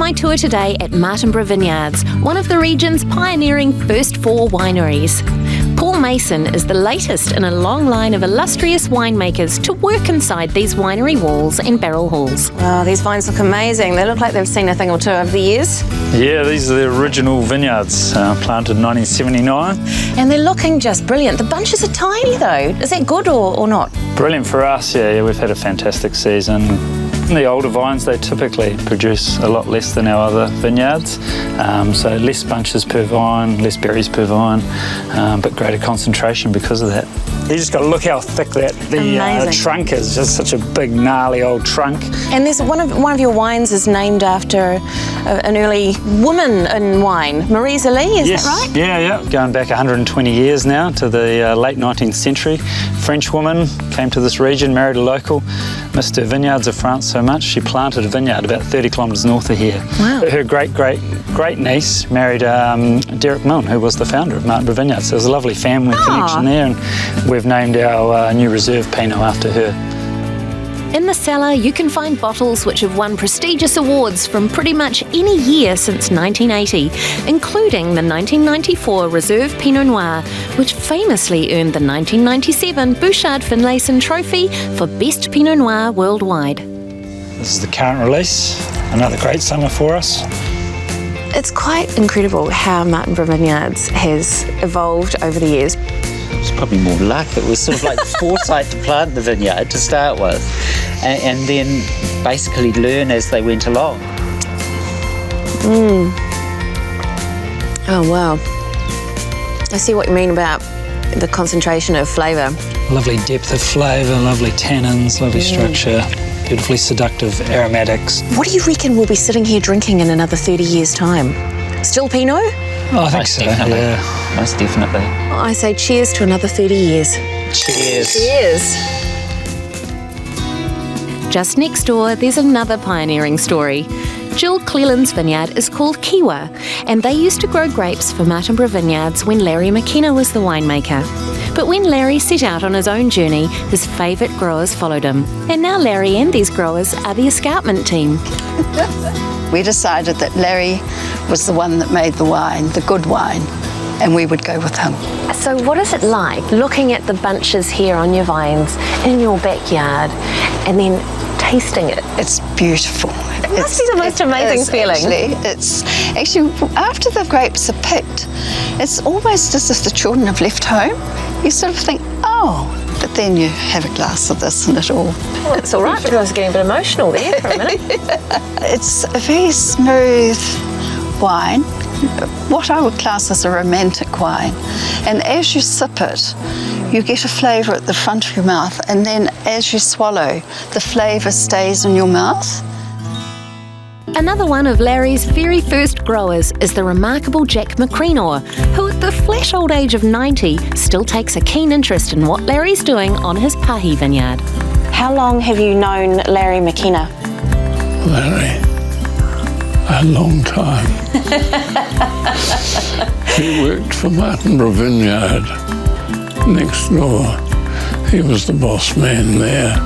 my tour today at Martinborough Vineyards, one of the region's pioneering first 4 wineries. Paul Mason is the latest in a long line of illustrious winemakers to work inside these winery walls and barrel halls. Oh, these vines look amazing. They look like they've seen a thing or two over the years. Yeah, these are the original vineyards, planted in 1979. And they're looking just brilliant. The bunches are tiny though. Is that good or not? Brilliant for us, yeah, we've had a fantastic season. The older vines, they typically produce a lot less than our other vineyards, so less bunches per vine, less berries per vine, but greater concentration because of that. You just got to look how thick the trunk is, just such a big, gnarly old trunk. And there's one of your wines is named after an early woman in wine, Marisa Lee, is that right? Yeah, going back 120 years now to the late 19th century. French woman came to this region, married a local, missed her vineyards of France so much, she planted a vineyard about 30 kilometres north of here. Wow. Her great niece married Derek Milne, who was the founder of Martinborough Vineyard, so there's a lovely family connection there, and we've named our new reserve Pinot after her. In the cellar, you can find bottles which have won prestigious awards from pretty much any year since 1980, including the 1994 Reserve Pinot Noir, which famously earned the 1997 Bouchard Finlayson Trophy for Best Pinot Noir worldwide. This is the current release, another great summer for us. It's quite incredible how Martinborough Vineyards has evolved over the years. It's probably more luck. It was sort of like foresight to plant the vineyard to start with, and then basically learn as they went along. Oh wow. I see what you mean about the concentration of flavour. Lovely depth of flavour, lovely tannins, lovely structure, beautifully seductive aromatics. What do you reckon we'll be sitting here drinking in another 30 years' time? Still Pinot? Oh, I think so, yeah. Most definitely. I say cheers to another 30 years. Cheers. Cheers. Just next door, there's another pioneering story. Jill Cleland's vineyard is called Kiwa, and they used to grow grapes for Martinborough Vineyards when Larry McKenna was the winemaker. But when Larry set out on his own journey, his favourite growers followed him. And now Larry and these growers are the escarpment team. We decided that Larry was the one that made the wine, the good wine, and we would go with him. So what is it like looking at the bunches here on your vines in your backyard and then tasting it? It's beautiful. It must be the most amazing feeling. It's actually, after the grapes are picked, it's almost as if the children have left home. You sort of think, oh, but then you have a glass of this and it all... Well, it's all right because I was getting a bit emotional there for a minute. It's a very smooth wine, what I would class as a romantic wine. And as you sip it, you get a flavour at the front of your mouth, and then as you swallow, the flavour stays in your mouth. Another one of Larry's very first growers is the remarkable Jack McCreanor, who at the flash old age of 90 still takes a keen interest in what Larry's doing on his Pahi Vineyard. How long have you known Larry McKenna? Larry, a long time. He worked for Martinborough Vineyard next door. He was the boss man there.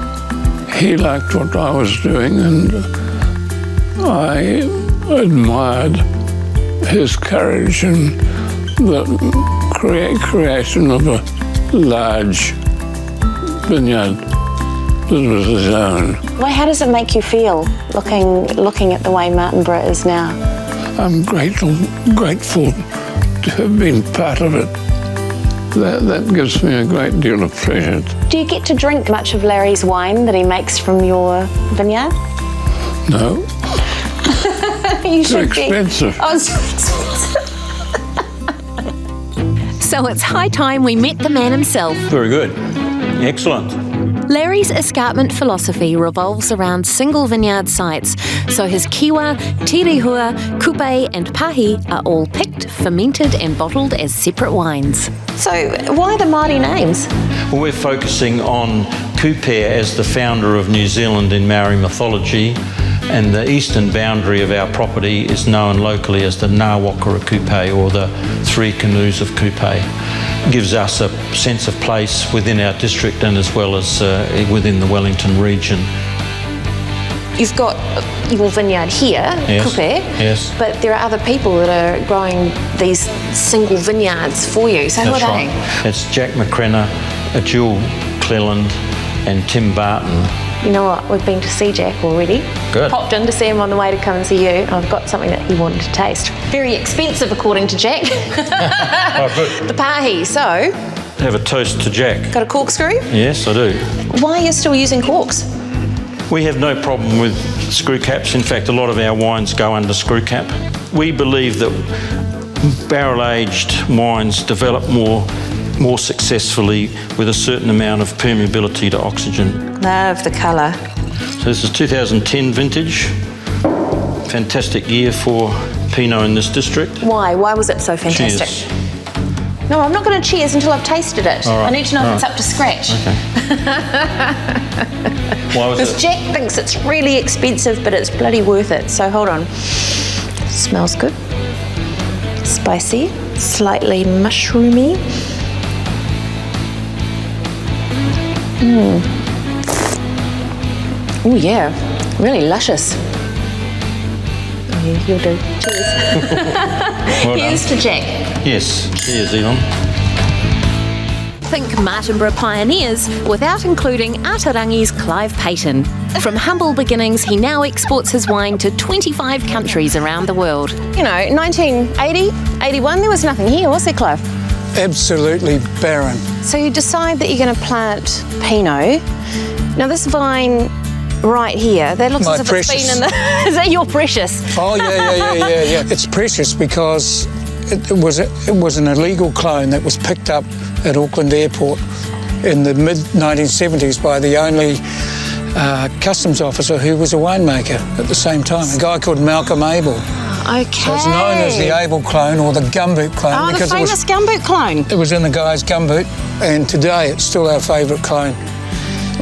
He liked what I was doing, and I admired his courage in the creation of a large vineyard that was his own. Well, how does it make you feel looking at the way Martinborough is now? I'm grateful to have been part of it. That gives me a great deal of pleasure. Do you get to drink much of Larry's wine that he makes from your vineyard? No. You Too expensive. So it's high time we met the man himself. Very good. Excellent. Larry's escarpment philosophy revolves around single vineyard sites, so his Kiwa, Te Rehua, Kupe and Pahi are all picked, fermented and bottled as separate wines. So why the Māori names? Well, we're focusing on Kupe as the founder of New Zealand in Maori mythology, and the eastern boundary of our property is known locally as the Ngāwakara Kupe, or the Three Canoes of Kupe. Gives us a sense of place within our district and as well as within the Wellington region. you've got your vineyard here, Kupe, yes. but there are other people that are growing these single vineyards for you. So who are they? It's Jack McCreanor, Jill Cleland, and Tim Barton. You know what? We've been to see Jack already. Good. Popped in to see him on the way to come and see you. I've got something that he wanted to taste. Very expensive, according to Jack. Oh, good. The Pahi. So, Have a toast to Jack. got a corkscrew? Yes, I do. Why are you still using corks? We have no problem with screw caps. In fact, a lot of our wines go under screw cap. We believe that barrel-aged wines develop more successfully with a certain amount of permeability to oxygen. Love the colour. So this is 2010 vintage. Fantastic year for Pinot in this district. Why? Why was it so fantastic? Cheers. No, I'm not going to cheers until I've tasted it. All right. I need to know if it's up to scratch. Okay. Why was Because it? Jack thinks it's really expensive, but it's bloody worth it. So hold on. Smells good. Spicy, slightly mushroomy. Oh yeah, really luscious. Oh, yeah, you'll do. Cheers. Well Here's done. to Jack. Yes. Cheers, Yvonne. Think Martinborough pioneers without including Ata Rangi's Clive Paton. From humble beginnings, he now exports his wine to 25 countries around the world. You know, 1980, 81, there was nothing here, was there, Clive? Absolutely barren. So you decide that you're going to plant Pinot. Now this vine right here, that looks My as if precious. it's been in the... Is that your precious? Oh yeah. It's precious because it was an illegal clone that was picked up at Auckland Airport in the mid-1970s by the only customs officer who was a winemaker at the same time, a guy called Malcolm Abel. Okay. So it's known as the Abel clone or the gumboot clone Oh, the because famous gumboot clone. it was in the guy's gumboot, and today it's still our favourite clone.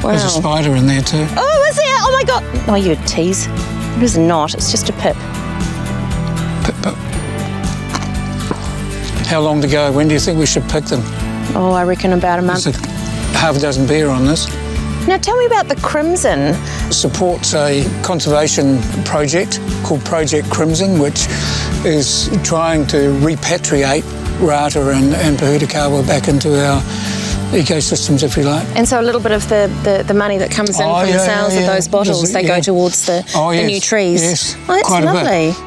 Wow. There's a spider in there too. Oh, is there? Oh my God. Oh, you tease. It is not. It's just a pip. But how long to go? When do you think we should pick them? Oh, I reckon about a month. There's half a dozen beer on this. Now tell me about the Crimson. Supports a conservation project called Project Crimson, which is trying to repatriate Rata and Pahutakawa back into our ecosystems, if you like. And so a little bit of the money that comes in from the sales of those bottles, they go towards the new trees. Yes, Oh, that's quite lovely. a bit.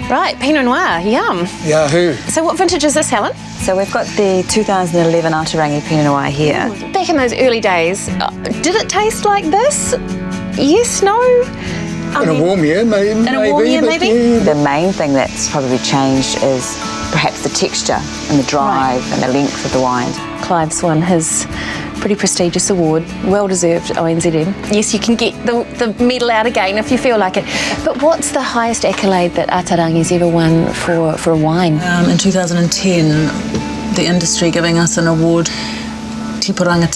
Right, Pinot Noir, yum. Yahoo! So what vintage is this, Helen? So we've got the 2011 Ata Rangi Pinot Noir here. Back in those early days, did it taste like this? Yes, no? In a warm year, maybe. In a warm year, maybe? The main thing that's probably changed is perhaps the texture and the drive and the length of the wine. Clive's won his pretty prestigious award, well-deserved ONZM. Yes, you can get the medal out again if you feel like it. But what's the highest accolade that Ata Rangi's ever won for a wine? In 2010, the industry giving us an award, Te Kairanga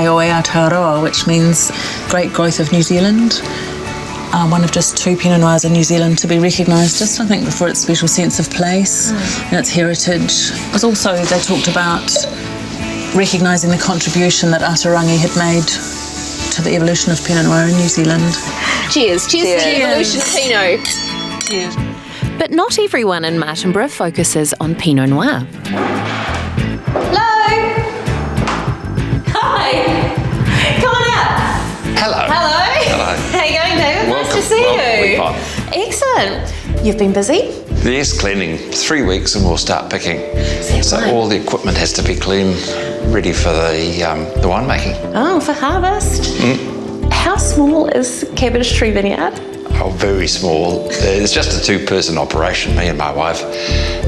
o Aotearoa, which means Great Growth of New Zealand. One of just 2 Pinot Noirs in New Zealand to be recognised, just I think for its special sense of place and its heritage. But also they talked about recognising the contribution that Ata Rangi had made to the evolution of Pinot Noir in New Zealand. Cheers. Cheers to the evolution of Pinot. Cheers. But not everyone in Martinborough focuses on Pinot Noir. Hello. Hi. Come on out. Hello. Hello. Hello. How you going, David? Welcome. Nice to see you. Welcome. Excellent. You've been busy? Yes, cleaning. 3 weeks and we'll start picking. So right? all the equipment has to be clean, ready for the winemaking. Oh, for harvest. How small is Cabbage Tree Vineyard? Oh, very small. It's just a 2-person operation, me and my wife.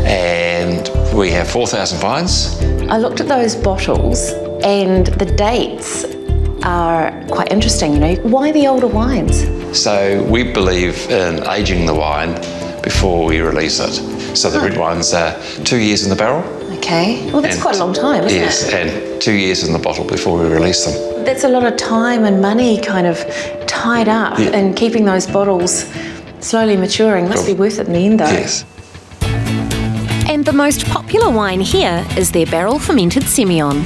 And we have 4,000 vines. I looked at those bottles and the dates are quite interesting, you know. Why the older wines? So we believe in aging the wine before we release it. So the red wines are 2 years in the barrel. Okay. Well, that's quite a long time, isn't yes, it? and 2 years in the bottle before we release them. That's a lot of time and money kind of tied up in keeping those bottles slowly maturing. Must be worth it in the end, though. Yes. And the most popular wine here is their barrel fermented Semillon.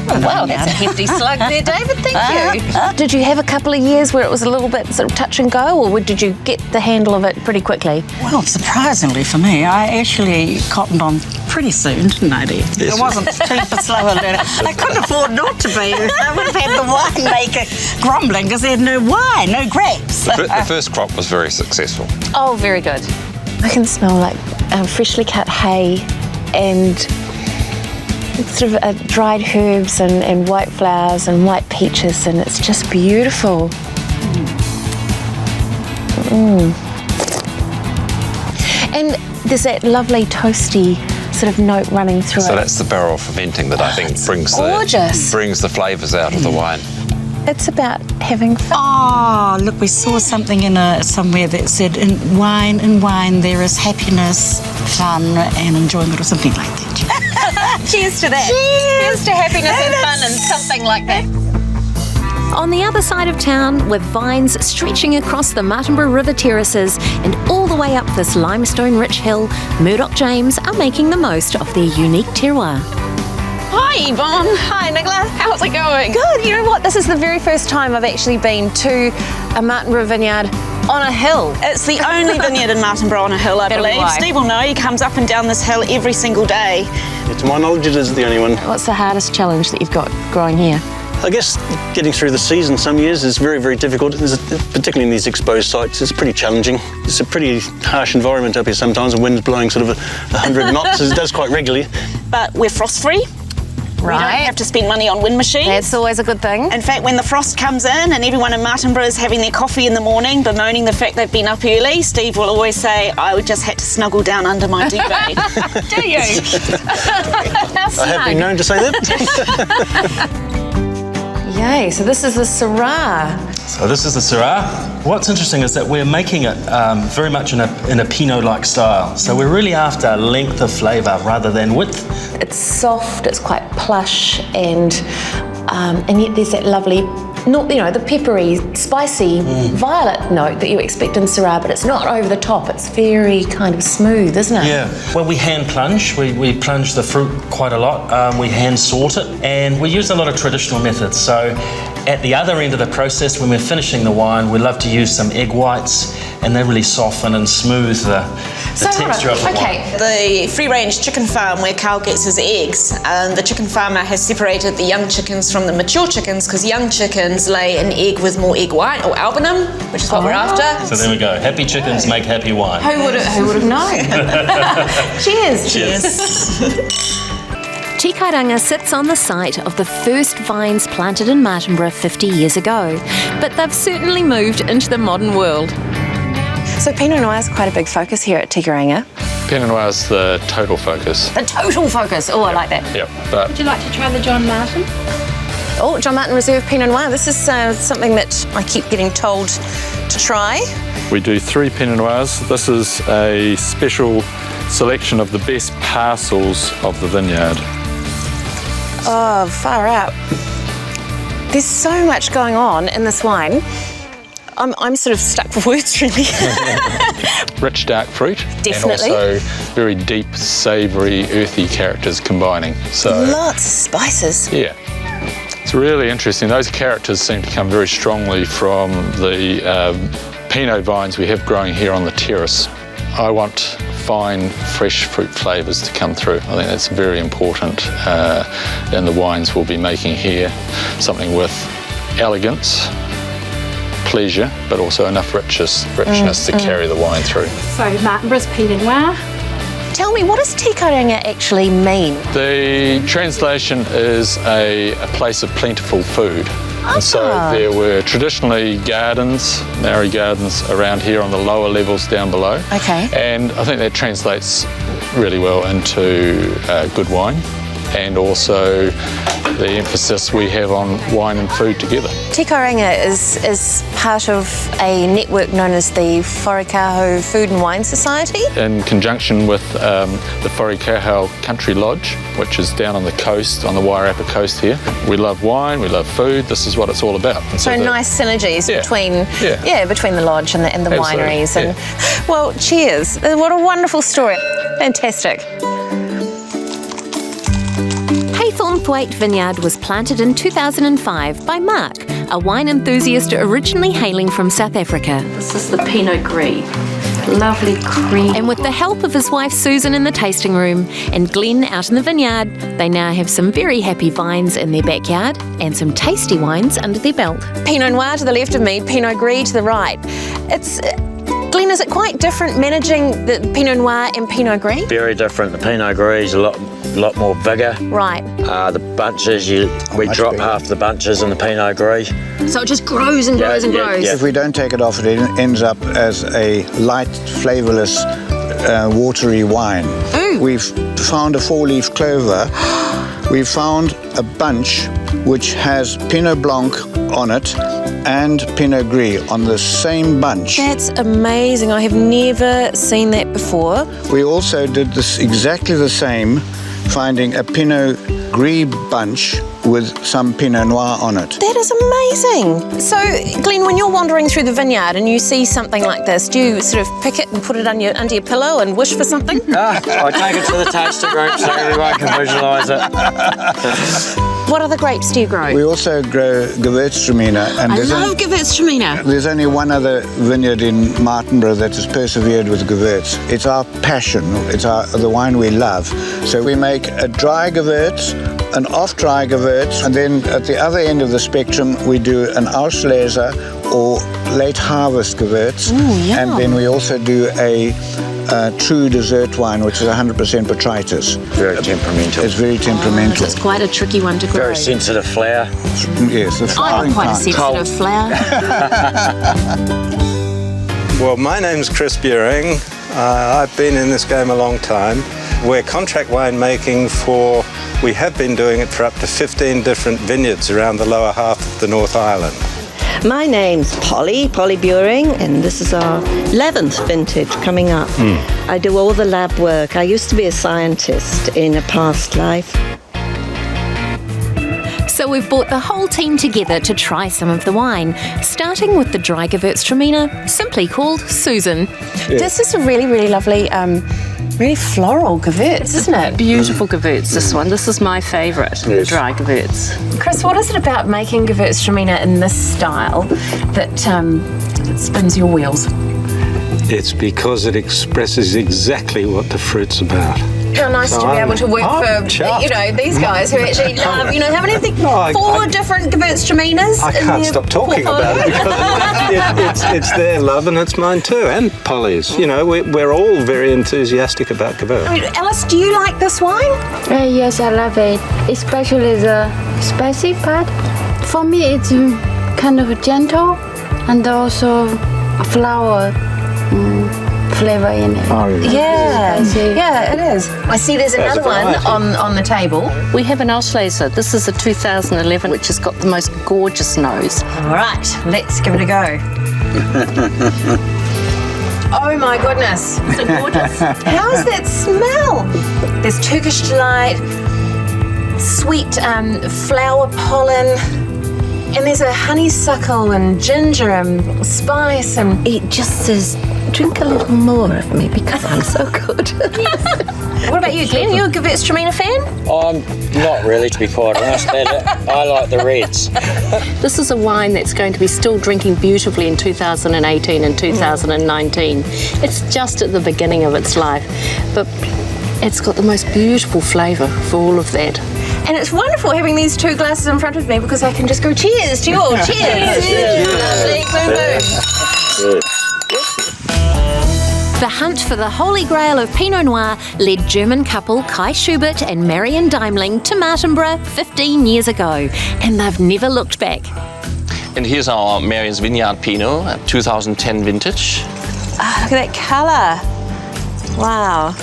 Wow, that's a hefty slug there, David. Thank you. Did you have a couple of years where it was a little bit sort of touch and go, or did you get the handle of it pretty quickly? Well, surprisingly for me, I actually cottoned on pretty soon, didn't I, dear? Yes. It wasn't super slow and I couldn't afford not to be. I would have had the winemaker grumbling because they had no wine, no grapes. The first crop was very successful. Oh, very good. I can smell like freshly cut hay and sort of dried herbs and white flowers and white peaches, and it's just beautiful. And there's that lovely toasty sort of note running through it. So that's the barrel fermenting that I think brings the flavours out of the wine. It's about having fun. Oh, look, we saw something somewhere that said, in wine there is happiness, fun and enjoyment, or something like that. Cheers to that. Cheers to happiness and fun and something like that. On the other side of town, with vines stretching across the Martinborough River terraces and all the way up this limestone-rich hill, Murdoch James are making the most of their unique terroir. Hi Yvonne. Hi Nicola. How's it going? Good. You know what? This is the very first time I've actually been to a Martinborough vineyard on a hill. It's the only vineyard in Martinborough on a hill, I believe. Steve will know. He comes up and down this hill every single day. To my knowledge, it is the only one. What's the hardest challenge that you've got growing here? I guess getting through the season some years is very, very difficult, particularly in these exposed sites. It's pretty challenging. It's a pretty harsh environment up here sometimes, and wind's blowing sort of 100 knots, as it does quite regularly. But we're frost-free. Right. We don't have to spend money on wind machines. That's always a good thing. In fact, when the frost comes in and everyone in Martinborough is having their coffee in the morning, bemoaning the fact they've been up early, Steve will always say, I would just had to snuggle down under my duvet. Do you? I have been known to say that. Yay, so this is the Syrah. So this is the Syrah. What's interesting is that we're making it very much in a Pinot-like style. So we're really after length of flavour rather than width. It's soft, it's quite plush, and yet there's that lovely, the peppery, spicy violet note that you expect in Syrah, but it's not over the top. It's very kind of smooth, isn't it? Yeah. Well, we hand plunge. We plunge the fruit quite a lot. We hand sort it, and we use a lot of traditional methods. So at the other end of the process, when we're finishing the wine, we love to use some egg whites, and they really soften and smooth the texture of the wine. The free-range chicken farm where Carl gets his eggs, the chicken farmer has separated the young chickens from the mature chickens because young chickens lay an egg with more egg white or albinum, which is what we're after. So there we go. Happy chickens make happy wine. Who would have known? Cheers. Cheers. Te Kairanga sits on the site of the first vines planted in Martinborough 50 years ago, but they've certainly moved into the modern world. So Pinot Noir is quite a big focus here at Te Kairanga. Pinot Noir is the total focus. The total focus. Oh, I like that. Yep. But Would you like to try the John Martin? Oh, John Martin Reserve Pinot Noir. This is something that I keep getting told to try. we do 3 Pinot Noirs. This is a special selection of the best parcels of the vineyard. Oh, far out. There's so much going on in this wine. I'm sort of stuck for words, really. Rich dark fruit. Definitely. And also very deep, savoury, earthy characters combining. So lots of spices. Yeah. It's really interesting. Those characters seem to come very strongly from the Pinot vines we have growing here on the terrace. I want fine, fresh fruit flavours to come through. I think that's very important in the wines we'll be making here. Something with elegance, pleasure, but also enough richness to carry the wine through. So Martinborough's Pinot Noir. Tell me, what does Te Kairanga actually mean? The translation is a place of plentiful food. And so there were traditionally gardens, Maori gardens, around here on the lower levels down below. Okay. And I think that translates really well into good wine, and also the emphasis we have on wine and food together. Te Kairanga is part of a network known as the Wharekauhau Food and Wine Society. In conjunction with the Wharekauhau Country Lodge, which is down on the coast, on the Wairarapa coast here. We love wine, we love food, this is what it's all about. And so nice synergies between the lodge and the wineries. And well, cheers. What a wonderful story. Fantastic. Haythornthwaite Haythornthwaite Vineyard was planted in 2005 by Mark, a wine enthusiast originally hailing from South Africa. This is the Pinot Gris. Lovely cream. And with the help of his wife Susan in the tasting room and Glenn out in the vineyard, they now have some very happy vines in their backyard and some tasty wines under their belt. Pinot Noir to the left of me, Pinot Gris to the right. Glenn, is it quite different managing the Pinot Noir and Pinot Gris? Very different. The Pinot Gris is a lot more vigour. Right. The bunches, we drop half the bunches in the Pinot Gris. So it just grows and grows and grows. If we don't take it off, it ends up as a light, flavourless, watery wine. We've found a four-leaf clover. We've found a bunch which has Pinot Blanc on it and Pinot Gris on the same bunch. That's amazing. I have never seen that before. We also did this exactly the same, finding a Pinot Gris bunch with some Pinot Noir on it. That is amazing. So, Glenn, when you're wandering through the vineyard and you see something like this, do you sort of pick it and put it under your pillow and wish for something? I take it to the tasting room so everyone can visualise it. What other grapes do you grow? We also grow Gewürztraminer. And I love Gewürztraminer. There's only one other vineyard in Martinborough that has persevered with Gewürz. It's our passion. It's the wine we love. So we make a dry Gewürz, an off-dry Gewürz, and then at the other end of the spectrum we do an Auslese or late harvest Gewürz. And then we also do a true dessert wine, which is 100% botrytis. Very temperamental. It's very temperamental. It's quite a tricky one to grow. Very sensitive flower. Yes, the I'm quite a sensitive flower. Well, my name's Chris Buring. I've been in this game a long time. We're contract winemaking we have been doing it for up to 15 different vineyards around the lower half of the North Island. My name's Polly Buring, and this is our 11th vintage coming up. I do all the lab work. I used to be a scientist in a past life. So we've brought the whole team together to try some of the wine, starting with the dry Gewürztraminer, simply called Susan. This is a really, really lovely, really floral Gewürz, isn't it? Beautiful Gewürz, this one. This is my favourite, the dry Gewürz. Chris, what is it about making Gewürztraminer in this style that spins your wheels? It's because it expresses exactly what the fruit's about. How nice to be able to work for, these guys who actually love, how many four different Gewürztraminers. I can't stop talking about it because it's their love and it's mine too, and Polly's. We're all very enthusiastic about Gewürz. Alice, do you like this wine? Yes, I love it, especially the spicy part. For me, it's kind of gentle and also a flower flavour in it. Oh, yeah, it is. I see there's another one on the table. We have an Auslese. This is a 2011, which has got the most gorgeous nose. All right, let's give it a go. Oh my goodness. Is it gorgeous? How's that smell? There's Turkish delight, sweet flower pollen, and there's a honeysuckle and ginger and spice, and it just says, drink a little more of me because I'm so good. What about you, Glenn? Are you a Gewürztraminer fan? I'm not really, to be quite honest. I like the reds. This is a wine that's going to be still drinking beautifully in 2018 and 2019. It's just at the beginning of its life, but it's got the most beautiful flavour for all of that. And it's wonderful having these two glasses in front of me because I can just go cheers to you all. Cheers! Lovely, boom, boom. The hunt for the holy grail of Pinot Noir led German couple Kai Schubert and Marion to Martinborough 15 years ago, and they've never looked back. And here's our Marion's Vineyard Pinot, 2010 vintage. Oh, look at that colour. Wow.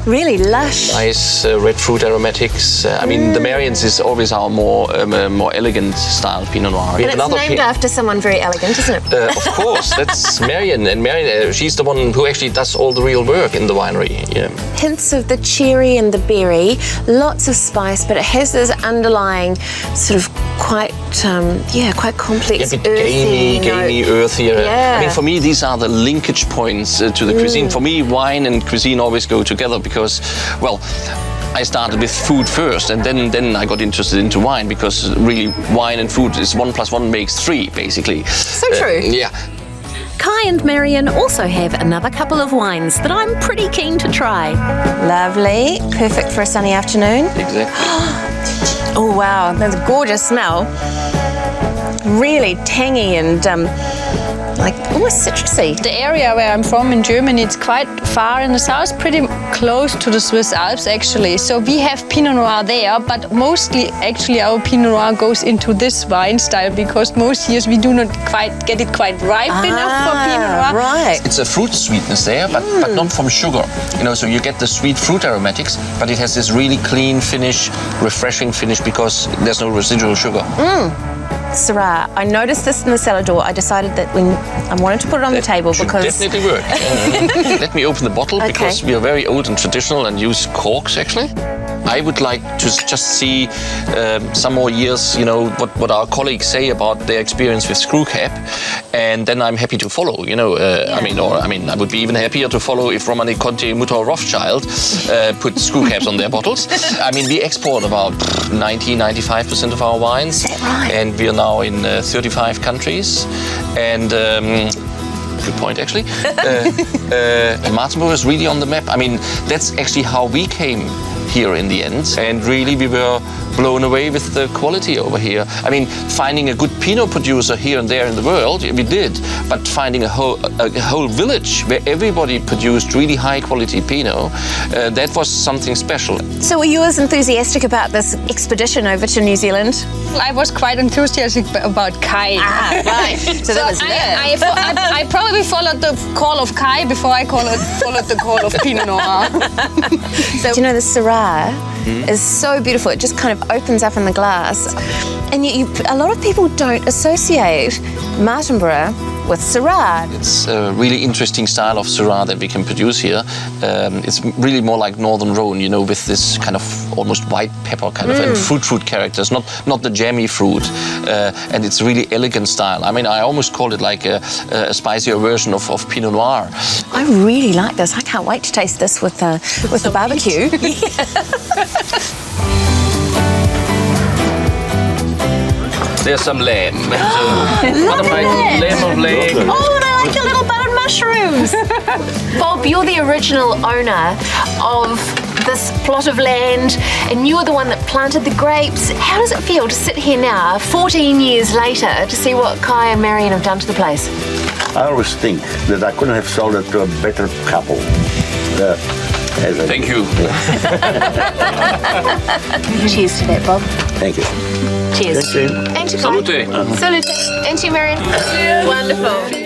Really lush. Nice red fruit aromatics. The Marion's is always our more elegant style Pinot Noir. And it's named after someone very elegant, isn't it? Of course, that's Marion. And Marion, she's the one who actually does all the real work in the winery. Yeah. Hints of the cherry and the berry, lots of spice, but it has this underlying sort of quite complex, a bit gamey, earthier. Yeah. For me, these are the linkage points to the cuisine. For me, wine and cuisine always go together because, I started with food first, and then I got interested into wine, because really wine and food is 1 + 1 makes 3, basically. So true. Yeah. Kai and Marion also have another couple of wines that I'm pretty keen to try. Lovely. Perfect for a sunny afternoon. Exactly. Oh, wow. That's a gorgeous smell. Really tangy and like almost citrusy. The area where I'm from in Germany, it's quite far in the south, pretty close to the Swiss Alps actually. So we have Pinot Noir there, but mostly actually our Pinot Noir goes into this wine style, because most years we do not quite get it quite ripe enough for Pinot Noir. Right. It's a fruit sweetness there, but not from sugar. You know, so you get the sweet fruit aromatics, but it has this really clean finish, refreshing finish, because there's no residual sugar. Syrah. I noticed this in the cellar door. I decided that when I wanted to put it on the table because... Definitely work. Let me open the bottle, because we are very old and traditional and use corks, actually. I would like to just see some more years, you know, what our colleagues say about their experience with screw cap, and then I'm happy to follow, you know. I mean, I would be even happier to follow if Romani Conti, Mutter, Rothschild put screw caps on their bottles. I mean, we export about 95% of our wines, and we are now in 35 countries, and good point, actually. Martinborough is really on the map. I mean, that's actually how we came here in the end, and really we were blown away with the quality over here. I mean, finding a good Pinot producer here and there in the world, we did, but finding a whole village where everybody produced really high quality Pinot, that was something special. So were you as enthusiastic about this expedition over to New Zealand? I was quite enthusiastic about Kai. Ah, right. So that was I probably followed the call of Kai before I followed the call of Pinot Noir. So, do you know, the Syrah is so beautiful. It just kind of opens up in the glass. And a lot of people don't associate Martinborough with Syrah. It's a really interesting style of Syrah that we can produce here. It's really more like Northern Rhone, you know, with this kind of almost white pepper kind of and fruit characters, not the jammy fruit. And it's really elegant style. I mean, I almost call it like a spicier version of Pinot Noir. I really like this. I can't wait to taste this with the barbecue. There's some lamb. Lamb of leg. Oh, and I like your little buttered mushrooms. Bob, you're the original owner of this plot of land, and you were the one that planted the grapes. How does it feel to sit here now, 14 years later, to see what Kai and Marion have done to the place? I always think that I couldn't have sold it to a better couple. Thank you. Cheers to that, Bob. Thank you. Cheers. Thank you. And to Kai. Salute. Salute. And to you, Marion. Wonderful.